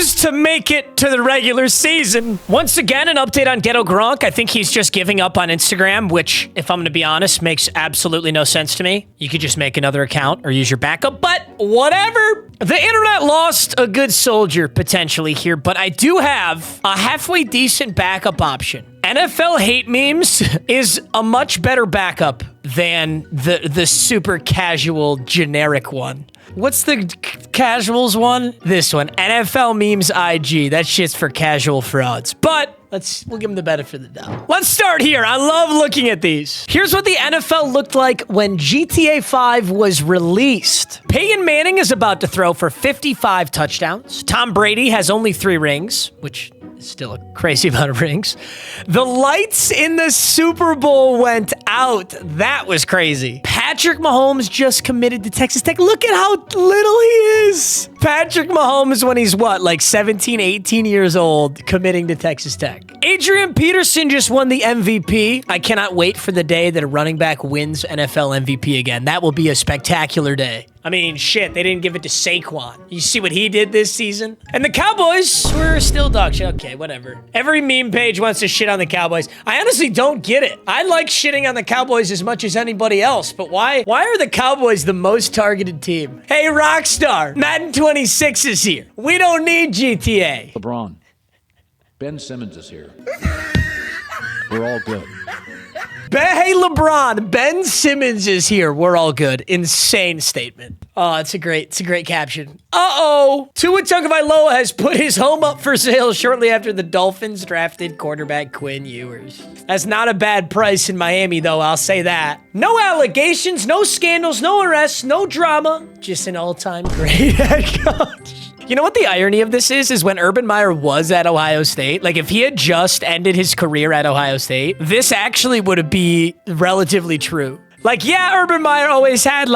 refuse to make it to the regular season. Once again, an update on Ghetto Grunk. I think he's just giving up on Instagram, which, if I'm gonna be honest, makes absolutely no sense to me. You could just make another account or use your backup, but whatever. The internet lost a good soldier potentially here, but I do have a halfway decent backup option. NFL hate memes is a much better backup than the super casual generic one. What's the casuals one? This one, NFL memes IG. That shit's for casual frauds. But we'll give them the benefit of the doubt. Let's start here. I love looking at these. Here's what the NFL looked like when GTA 5 was released. Peyton Manning is about to throw for 55 touchdowns. Tom Brady has only 3 rings, which is still a crazy amount of rings. The lights in the Super Bowl went out. That was crazy. Patrick Mahomes just committed to Texas Tech. Look at how little he is. Patrick Mahomes when he's what, like 17, 18 years old, committing to Texas Tech. Adrian Peterson just won the MVP. I cannot wait for the day that a running back wins NFL MVP again. That will be a spectacular day. I mean, shit, they didn't give it to Saquon. You see what he did this season? And the Cowboys were still dog shit. Okay, whatever. Every meme page wants to shit on the Cowboys. I honestly don't get it. I like shitting on the Cowboys as much as anybody else, but why are the Cowboys the most targeted team? Hey, Rockstar, Madden 26 is here. We don't need GTA. LeBron, Ben Simmons is here. We're all good. Hey, LeBron, Ben Simmons is here. We're all good. Insane statement. Oh, it's a great caption. Uh-oh. Tua Tagovailoa has put his home up for sale shortly after the Dolphins drafted quarterback Quinn Ewers. That's not a bad price in Miami, though, I'll say that. No allegations, no scandals, no arrests, no drama. Just an all-time great head coach. You know what the irony of this is when Urban Meyer was at Ohio State, like if he had just ended his career at Ohio State, this actually would be relatively true. Like, yeah, Urban Meyer always had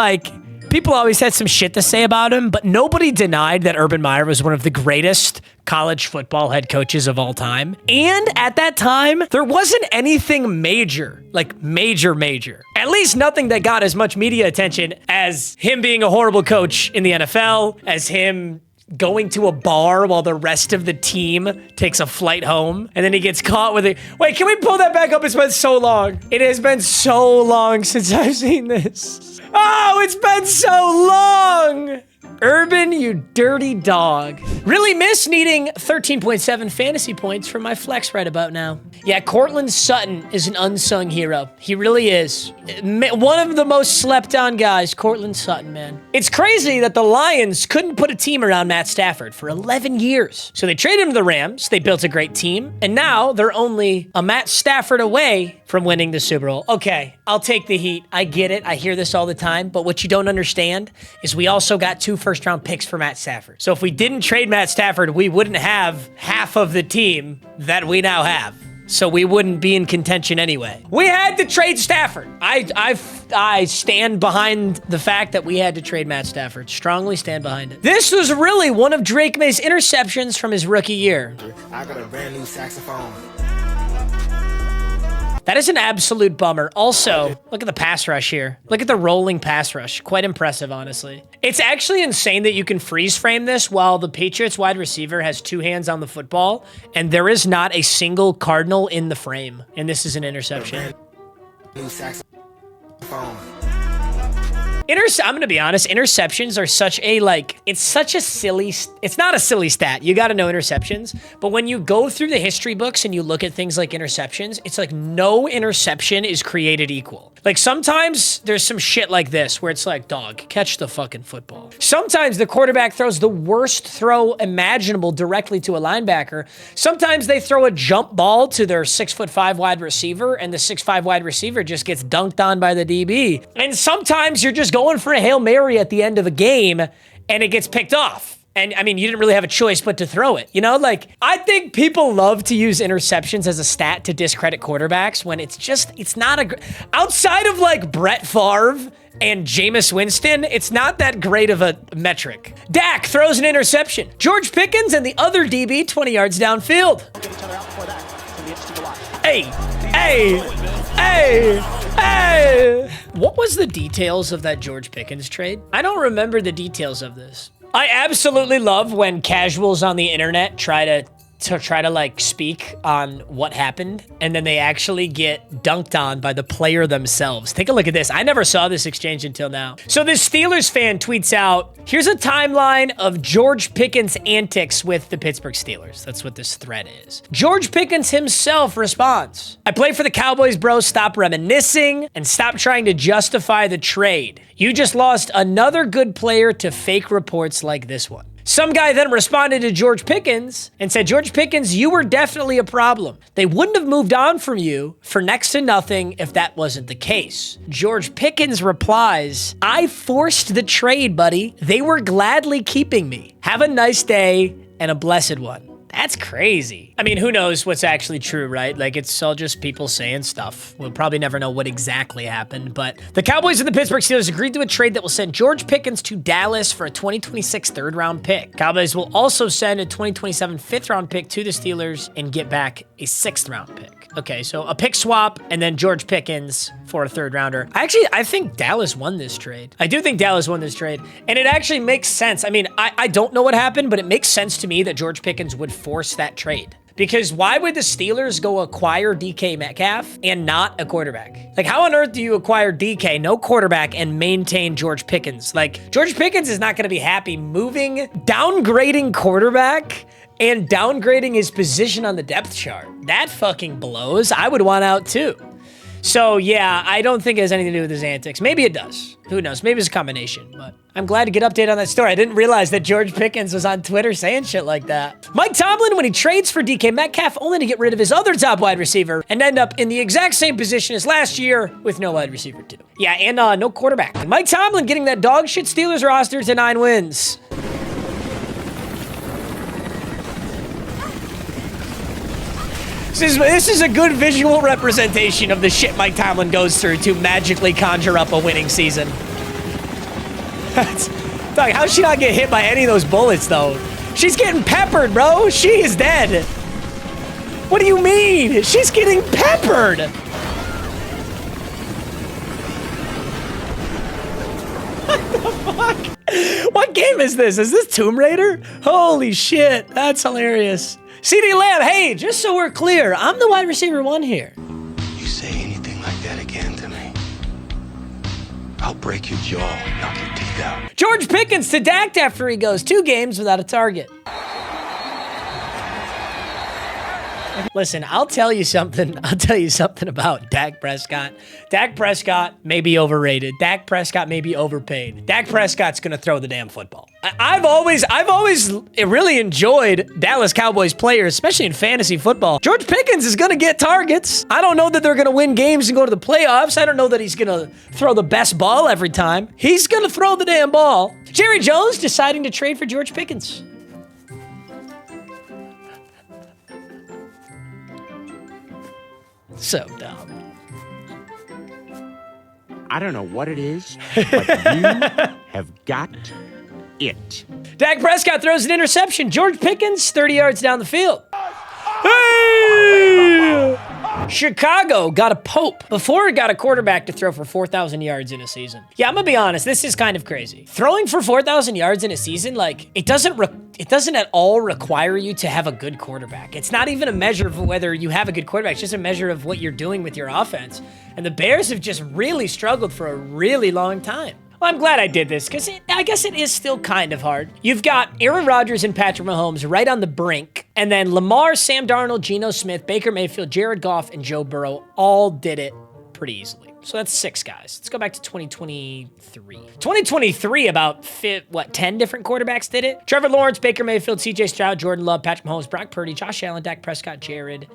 people always had some shit to say about him, but nobody denied that Urban Meyer was one of the greatest college football head coaches of all time. And at that time, there wasn't anything major, like major. At least nothing that got as much media attention as him being a horrible coach in the NFL, as him going to a bar while the rest of the team takes a flight home, and then he gets caught with it. Wait, can we pull that back up? It's been so long. It has been so long since I've seen this. Oh, it's been so long. Urban, you dirty dog. Really miss needing 13.7 fantasy points for my flex right about now. Yeah, Cortland Sutton is an unsung hero. He really is. One of the most slept on guys, Cortland Sutton, man. It's crazy that the Lions couldn't put a team around Matt Stafford for 11 years. So they traded him to the Rams, they built a great team, and now they're only a Matt Stafford away from winning the Super Bowl. Okay, I'll take the heat. I get it. I hear this all the time, but what you don't understand is we also got 2 first-round picks for Matt Stafford. So if we didn't trade Matt Stafford, we wouldn't have half of the team that we now have. So we wouldn't be in contention anyway. We had to trade Stafford. I stand behind the fact that we had to trade Matt Stafford. Strongly stand behind it. This was really one of Drake May's interceptions from his rookie year. I got a brand new saxophone. That is an absolute bummer. Also, look at the pass rush here. Look at the rolling pass rush. Quite impressive, honestly. It's actually insane that you can freeze frame this while the Patriots wide receiver has 2 hands on the football, and there is not a single Cardinal in the frame. And this is an interception. New saxophone. I'm gonna be honest, interceptions are such a, it's not a silly stat. You gotta know interceptions. But when you go through the history books and you look at things like interceptions, it's like no interception is created equal. Like sometimes there's some shit like this where it's like, dog, catch the fucking football. Sometimes the quarterback throws the worst throw imaginable directly to a linebacker. Sometimes they throw a jump ball to their 6'5" wide receiver and the 6'5" wide receiver just gets dunked on by the DB. And sometimes you're just going for a Hail Mary at the end of a game and it gets picked off. And I mean, you didn't really have a choice but to throw it. You know, like, I think people love to use interceptions as a stat to discredit quarterbacks when it's not outside of like Brett Favre and Jameis Winston, it's not that great of a metric. Dak throws an interception. George Pickens and the other DB 20 yards downfield. Hey. What was the details of that George Pickens trade? I don't remember the details of this. I absolutely love when casuals on the internet try to like speak on what happened, and then they actually get dunked on by the player themselves. Take a look at this. I never saw this exchange until now. So this Steelers fan tweets out, here's a timeline of George Pickens' antics with the Pittsburgh Steelers. That's what this thread is. George Pickens himself responds, I play for the Cowboys, bro. Stop reminiscing and stop trying to justify the trade. You just lost another good player to fake reports like this one. Some guy then responded to George Pickens and said, George Pickens, you were definitely a problem. They wouldn't have moved on from you for next to nothing if that wasn't the case. George Pickens replies, I forced the trade, buddy. They were gladly keeping me. Have a nice day and a blessed one. That's crazy. I mean, who knows what's actually true, right? Like, it's all just people saying stuff. We'll probably never know what exactly happened, but the Cowboys and the Pittsburgh Steelers agreed to a trade that will send George Pickens to Dallas for a 2026 third-round pick. Cowboys will also send a 2027 fifth-round pick to the Steelers and get back a sixth-round pick. Okay, so a pick swap and then George Pickens for a third-rounder. I think Dallas won this trade. I do think Dallas won this trade, and it actually makes sense. I mean, I don't know what happened, but it makes sense to me that George Pickens would force that trade. Because why would the Steelers go acquire DK Metcalf and not a quarterback? Like, how on earth do you acquire DK, no quarterback, and maintain George Pickens? Like, George Pickens is not going to be happy downgrading quarterback and downgrading his position on the depth chart. That fucking blows. I would want out too. So yeah, I don't think it has anything to do with his antics. Maybe it does. Who knows? Maybe it's a combination, but I'm glad to get updated on that story. I didn't realize that George Pickens was on Twitter saying shit like that. Mike Tomlin, when he trades for DK Metcalf, only to get rid of his other top wide receiver and end up in the exact same position as last year with no wide receiver too. Yeah, and no quarterback. Mike Tomlin getting that dog shit Steelers roster to 9 wins. This is a good visual representation of the shit Mike Tomlin goes through to magically conjure up a winning season. Dog, how she not get hit by any of those bullets, though? She's getting peppered, bro. She is dead. What do you mean? She's getting peppered. What the fuck? What game is this? Is this Tomb Raider? Holy shit. That's hilarious. CeeDee Lamb, hey, just so we're clear, I'm the wide receiver 1 here. You say anything like that again to me, I'll break your jaw and knock your teeth out. George Pickens to Dak after he goes 2 games without a target. Listen, I'll tell you something about Dak Prescott. Dak Prescott may be overrated. Dak Prescott may be overpaid. Dak Prescott's gonna throw the damn football. I've always really enjoyed Dallas Cowboys players, especially in fantasy football. George Pickens is gonna get targets. I don't know that they're gonna win games and go to the playoffs. I don't know that he's gonna throw the best ball every time. He's gonna throw the damn ball. Jerry Jones deciding to trade for George Pickens. So dumb. I don't know what it is, but you have got it. Dak Prescott throws an interception. George Pickens, 30 yards down the field. Hey! Chicago got a Pope before it got a quarterback to throw for 4,000 yards in a season. Yeah, I'm gonna be honest, this is kind of crazy. Throwing for 4,000 yards in a season, like, it doesn't at all require you to have a good quarterback. It's not even a measure of whether you have a good quarterback. It's just a measure of what you're doing with your offense. And the Bears have just really struggled for a really long time. Well, I'm glad I did this because I guess it is still kind of hard. You've got Aaron Rodgers and Patrick Mahomes right on the brink, and then Lamar, Sam Darnold, Geno Smith, Baker Mayfield, Jared Goff, and Joe Burrow all did it pretty easily. So that's 6 guys. Let's go back to 2023. 2023, about 10 different quarterbacks did it? Trevor Lawrence, Baker Mayfield, CJ Stroud, Jordan Love, Patrick Mahomes, Brock Purdy, Josh Allen, Dak Prescott, Jared,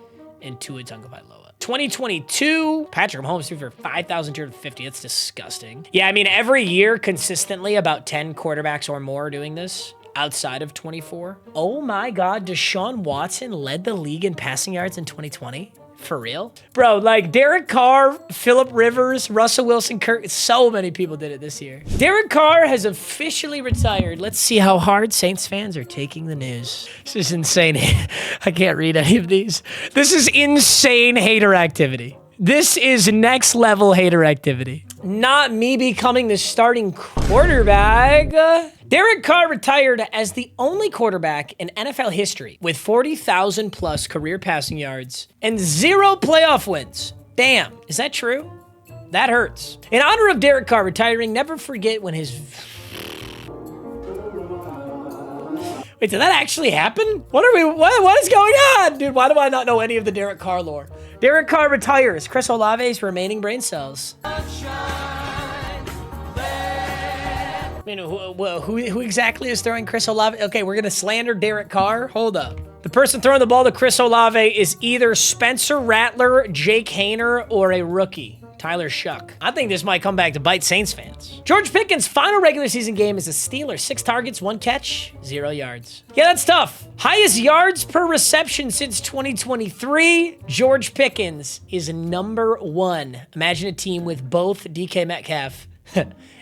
and Tua Tagovailoa. 2022, Patrick Mahomes threw for 5,250. That's disgusting. Yeah, I mean, every year, consistently, about 10 quarterbacks or more are doing this outside of 24. Oh my God, Deshaun Watson led the league in passing yards in 2020? For real? Bro, like Derek Carr, Phillip Rivers, Russell Wilson, Kirk, so many people did it this year. Derek Carr has officially retired. Let's see how hard Saints fans are taking the news. This is insane. I can't read any of these. This is insane hater activity. This is next level hater activity. not me becoming the starting quarterback. Derek Carr retired as the only quarterback in NFL history with 40,000 plus career passing yards and 0 playoff wins. Damn, is that true? That hurts. In honor of Derek Carr retiring, never forget when his... Wait, did that actually happen? What is going on? Dude, why do I not know any of the Derek Carr lore? Derek Carr retires. Chris Olave's remaining brain cells. I mean, who exactly is throwing Chris Olave? Okay, we're gonna slander Derek Carr. Hold up. The person throwing the ball to Chris Olave is either Spencer Rattler, Jake Haener, or a rookie. Tyler Shuck. I think this might come back to bite Saints fans. George Pickens' final regular season game is a Steelers. 6 targets, 1 catch, 0 yards. Yeah, that's tough. Highest yards per reception since 2023. George Pickens is number 1. Imagine a team with both DK Metcalf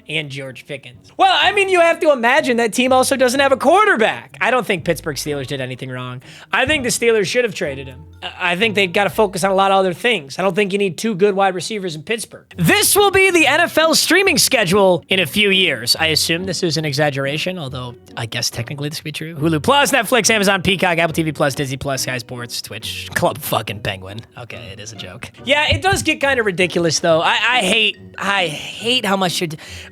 and George Pickens. Well, I mean, you have to imagine that team also doesn't have a quarterback. I don't think Pittsburgh Steelers did anything wrong. I think the Steelers should have traded him. I think they've got to focus on a lot of other things. I don't think you need 2 good wide receivers in Pittsburgh. This will be the NFL streaming schedule in a few years. I assume this is an exaggeration, although I guess technically this could be true. Hulu Plus, Netflix, Amazon, Peacock, Apple TV Plus, Disney Plus, Sky Sports, Twitch, Club fucking Penguin. Okay, it is a joke. Yeah, it does get kind of ridiculous though. I hate how much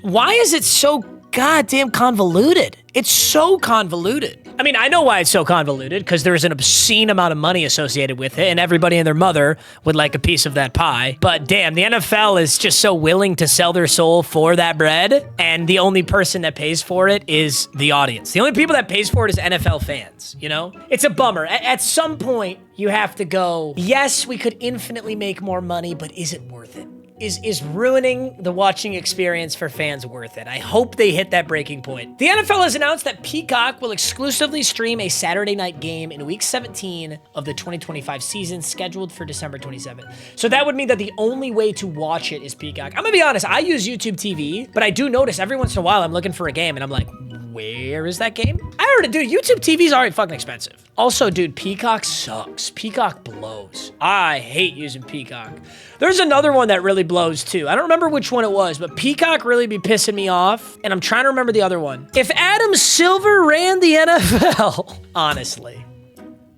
why is it so goddamn convoluted? It's so convoluted. I mean, I know why it's so convoluted, because there's an obscene amount of money associated with it, and everybody and their mother would like a piece of that pie. But damn, the NFL is just so willing to sell their soul for that bread, and the only person that pays for it is the audience. The only people that pays for it is NFL fans, you know? It's a bummer. At some point, you have to go, yes, we could infinitely make more money, but is it worth it? Is ruining the watching experience for fans worth it? I hope they hit that breaking point. The NFL has announced that Peacock will exclusively stream a Saturday night game in week 17 of the 2025 season, scheduled for December 27th. So that would mean that the only way to watch it is Peacock. I'm gonna be honest, I use YouTube TV, but I do notice every once in a while I'm looking for a game and I'm like, where is that game? I heard it, dude. YouTube TV is already fucking expensive. Also, dude, Peacock sucks. Peacock blows. I hate using Peacock. There's another one that really blows too. I don't remember which one it was, but Peacock really be pissing me off, and I'm trying to remember the other one. If Adam Silver ran the NFL,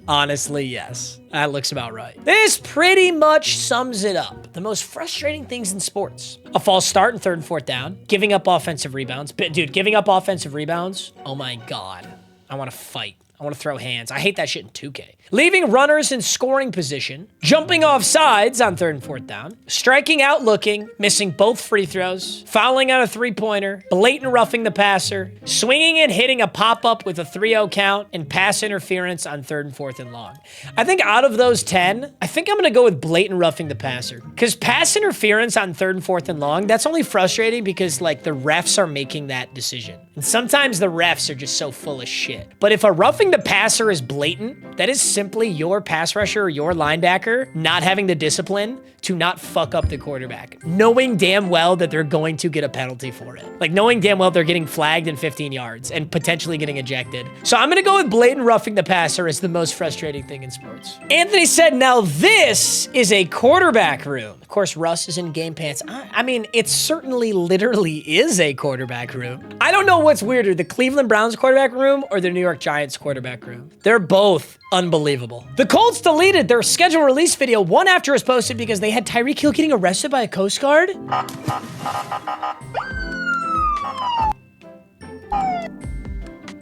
honestly, yes. That looks about right. This pretty much sums it up. The most frustrating things in sports. A false start in 3rd and 4th down. Giving up offensive rebounds. Dude, giving up offensive rebounds? Oh my God. I want to fight. I want to throw hands. I hate that shit in 2K. Leaving runners in scoring position, jumping off sides on 3rd and 4th down, striking out looking, missing both free throws, fouling on a 3-pointer, blatant roughing the passer, swinging and hitting a pop-up with a 3-0 count, and pass interference on 3rd and 4th and long. I think out of those 10, I think I'm going to go with blatant roughing the passer. Because pass interference on 3rd and 4th and long, that's only frustrating because, like, the refs are making that decision. And sometimes the refs are just so full of shit. But if a roughing the passer is blatant, that is simply your pass rusher or your linebacker not having the discipline to not fuck up the quarterback, knowing damn well that they're going to get a penalty for it. Like, knowing damn well they're getting flagged in 15 yards and potentially getting ejected. So I'm gonna go with blatant roughing the passer as the most frustrating thing in sports. Anthony said, now this is a quarterback room. Of course, Russ is in game pants. I mean, it certainly literally is a quarterback room. I don't know what's weirder, the Cleveland Browns quarterback room or the New York Giants quarterback room. They're both unbelievable. The Colts deleted their schedule release video 1 after it was posted because they had Tyreek Hill getting arrested by a Coast Guard.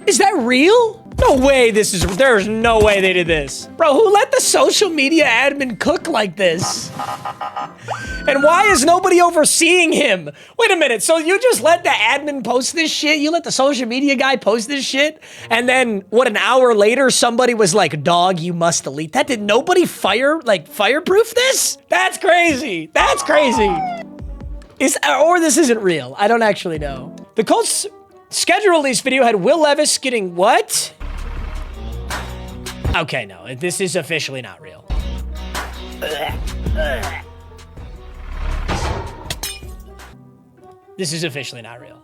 Is that real? No way there's no way they did this. Bro, who let the social media admin cook like this? And why is nobody overseeing him? Wait a minute, so you just let the admin post this shit? You let the social media guy post this shit? And then, what, an hour later, somebody was like, dog, you must delete that? Did nobody fireproof this? That's crazy. That's crazy. Or this isn't real. I don't actually know. The Colts schedule release video had Will Levis getting what? Okay, no, this is officially not real. This is officially not real.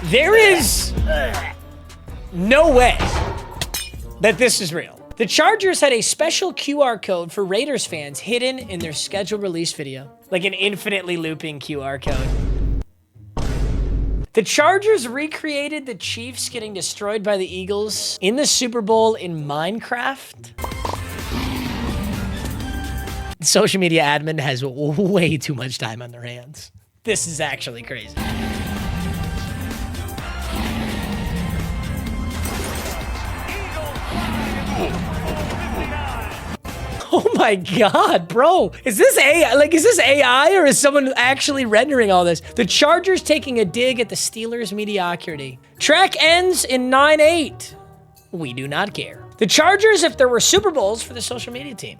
There is no way that this is real. The Chargers had a special QR code for Raiders fans hidden in their scheduled release video. Like an infinitely looping QR code. The Chargers recreated the Chiefs getting destroyed by the Eagles in the Super Bowl in Minecraft. The social media admin has way too much time on their hands. This is actually crazy. Oh my God, bro. Is this AI? Like, is this AI or is someone actually rendering all this? The Chargers taking a dig at the Steelers' mediocrity. Track ends in 9-8. We do not care. The Chargers, if there were Super Bowls for the social media team.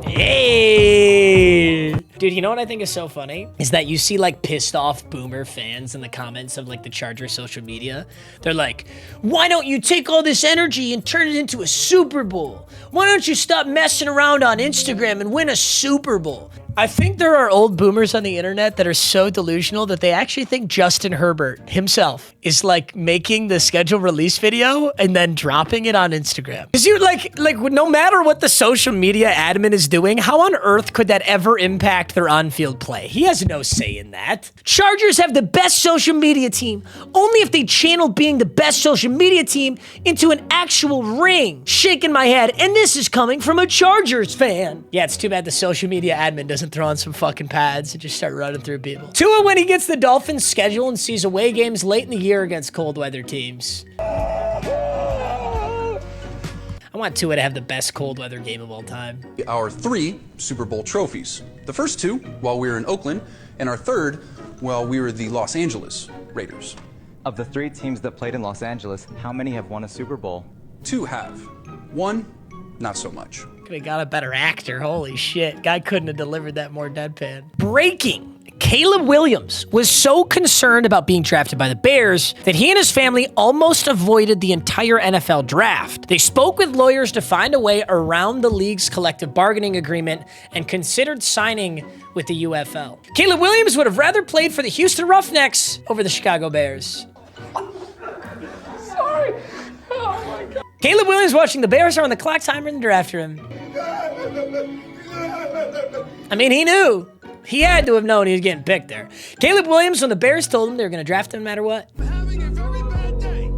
Hey! Dude, you know what I think is so funny? Is that you see like pissed off boomer fans in the comments of like the Chargers social media. They're like, why don't you take all this energy and turn it into a Super Bowl? Why don't you stop messing around on Instagram and win a Super Bowl? I think there are old boomers on the internet that are so delusional that they actually think Justin Herbert himself is like making the schedule release video and then dropping it on Instagram. Because you're like no matter what the social media admin is doing, how on earth could that ever impact their on-field play? He has no say in that. Chargers have the best social media team only if they channel being the best social media team into an actual ring. Shaking my head, and this is coming from a Chargers fan. Yeah, it's too bad the social media admin doesn't throw on some fucking pads and just start running through people. Tua when he gets the Dolphins schedule and sees away games late in the year against cold weather teams. I want Tua to have the best cold weather game of all time. Our 3 Super Bowl trophies. The first 2 while we were in Oakland, and our third while we were the Los Angeles Raiders. Of the 3 teams that played in Los Angeles, how many have won a Super Bowl? 2 have. 1, not so much. Could have got a better actor. Holy shit. Guy couldn't have delivered that more deadpan. Breaking. Caleb Williams was so concerned about being drafted by the Bears that he and his family almost avoided the entire NFL draft. They spoke with lawyers to find a way around the league's collective bargaining agreement and considered signing with the UFL. Caleb Williams would have rather played for the Houston Roughnecks over the Chicago Bears. Sorry. Oh my God. Caleb Williams watching the Bears are on the clock timer and after him. I mean, he knew. He had to have known he was getting picked there. Caleb Williams, when the Bears told him they were going to draft him no matter what. I'm having a very bad day.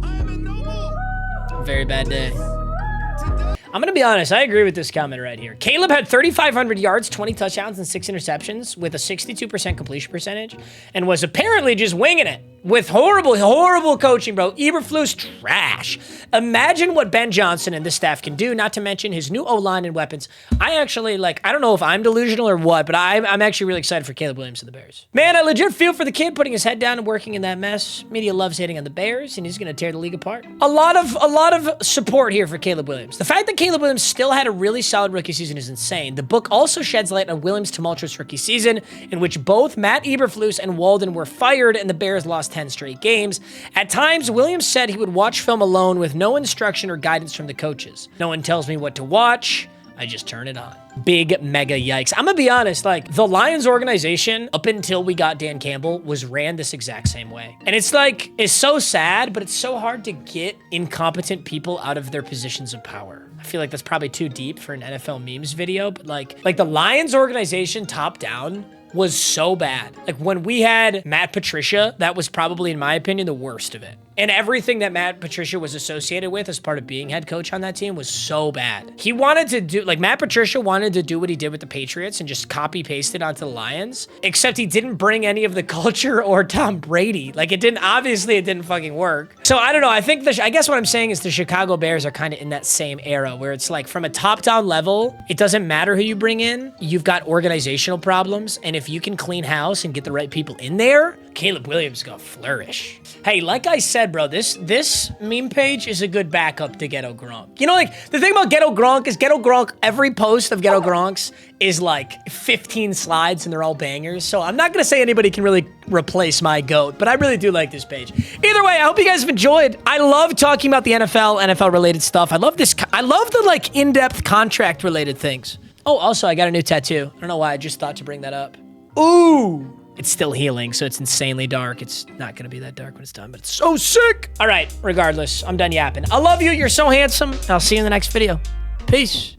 I am in no mood. Very bad day. I'm going to be honest. I agree with this comment right here. Caleb had 3,500 yards, 20 touchdowns, and 6 interceptions with a 62% completion percentage and was apparently just winging it with horrible coaching, bro. Eberflus, trash. Imagine what Ben Johnson and the staff can do, not to mention his new O-line and weapons. I actually, I don't know if I'm delusional or what, but I'm actually really excited for Caleb Williams and the Bears. Man, I legit feel for the kid putting his head down and working in that mess. Media loves hitting on the Bears, and he's going to tear the league apart. A lot of support here for Caleb Williams. The fact that Caleb Williams still had a really solid rookie season is insane. The book also sheds light on Williams' tumultuous rookie season, in which both Matt Eberflus and Walden were fired and the Bears lost 10 straight games. At times, Williams said he would watch film alone with no instruction or guidance from the coaches. No one tells me what to watch. I just turn it on. Big mega yikes. I'm gonna be honest, the Lions organization, up until we got Dan Campbell, was ran this exact same way. And it's so sad, but it's so hard to get incompetent people out of their positions of power. I feel like that's probably too deep for an NFL memes video, but the Lions organization top down was so bad. When we had Matt Patricia, that was probably, in my opinion, the worst of it. And everything that Matt Patricia was associated with as part of being head coach on that team was so bad. He wanted to do, Matt Patricia wanted to do what he did with the Patriots and just copy paste it onto the Lions, except he didn't bring any of the culture or Tom Brady. It didn't fucking work. So I don't know. I think I guess what I'm saying is the Chicago Bears are kind of in that same era where it's from a top-down level, it doesn't matter who you bring in. You've got organizational problems. And if you can clean house and get the right people in there, Caleb Williams is gonna flourish. Hey, like I said, bro, this meme page is a good backup to Ghetto Grunk. You know, the thing about Ghetto Grunk is Ghetto Grunk, every post of Ghetto Grunks is 15 slides and they're all bangers. So I'm not gonna say anybody can really replace my GOAT, but I really do like this page. Either way, I hope you guys have enjoyed. I love talking about the NFL related stuff. I love the in-depth contract related things. Oh, also, I got a new tattoo. I don't know why, I just thought to bring that up. Ooh, it's still healing, so it's insanely dark. It's not gonna be that dark when it's done, but it's so sick. All right, regardless, I'm done yapping. I love you. You're so handsome. I'll see you in the next video. Peace.